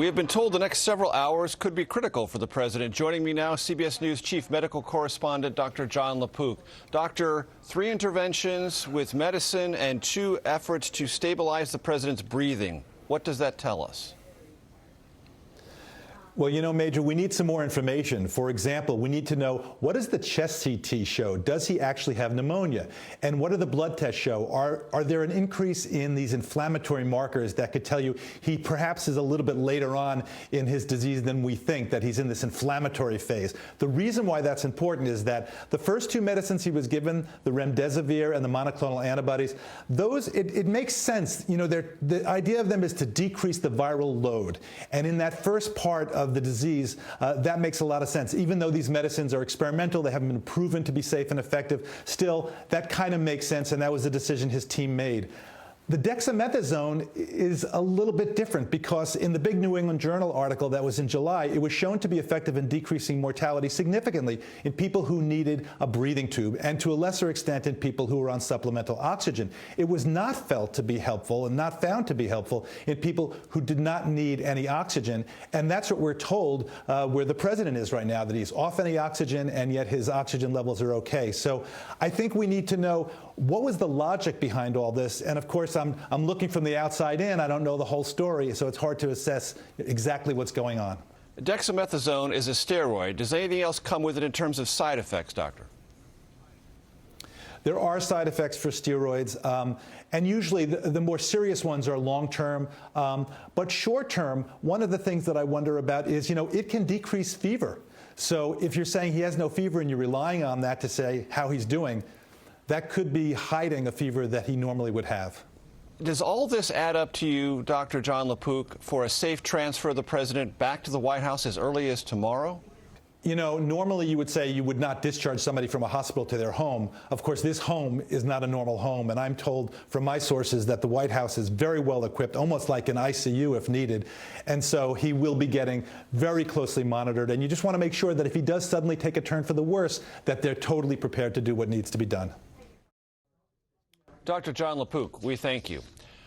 We have been told the next several hours could be critical for the president. Joining me now, CBS News Chief Medical Correspondent Dr. Jon LaPook. Doctor, 3 interventions with medicine and 2 efforts to stabilize the president's breathing. What does that tell us? Well, you know, Major, we need some more information. For example, we need to know, what does the chest CT show? Does he actually have pneumonia? And what do the blood tests show? Are there an increase in these inflammatory markers that could tell you he perhaps is a little bit later on in his disease than we think, that he's in this inflammatory phase? The reason why that's important is that the first 2 medicines he was given, the remdesivir and the monoclonal antibodies, those, it makes sense. You know, the idea of them is to decrease the viral load. And in that first part of the disease, that makes a lot of sense. Even though these medicines are experimental, they haven't been proven to be safe and effective, still, that kind of makes sense, and that was the decision his team made. The dexamethasone is a little bit different because in the big New England Journal article that was in July, it was shown to be effective in decreasing mortality significantly in people who needed a breathing tube and to a lesser extent in people who were on supplemental oxygen. It was not felt to be helpful and not found to be helpful in people who did not need any oxygen. And that's what we're told where the president is right now, that he's off any oxygen and yet his oxygen levels are okay. So I think we need to know, what was the logic behind all this? And of course, I'm looking from the outside in. I don't know the whole story, so it's hard to assess exactly what's going on. Dexamethasone is a steroid. Does anything else come with it in terms of side effects, doctor? There are side effects for steroids, and usually the more serious ones are long-term. But short-term, one of the things that I wonder about is, you know, it can decrease fever. So if you're saying he has no fever and you're relying on that to say how he's doing, that could be hiding a fever that he normally would have. Does all this add up to you, Dr. Jon LaPook, for a safe transfer of the president back to the White House as early as tomorrow? You know, normally you would say you would not discharge somebody from a hospital to their home. Of course, this home is not a normal home, and I'm told from my sources that the White House is very well equipped, almost like an ICU if needed. And so he will be getting very closely monitored. And you just want to make sure that if he does suddenly take a turn for the worse, that they're totally prepared to do what needs to be done. Dr. Jon LaPook, we thank you.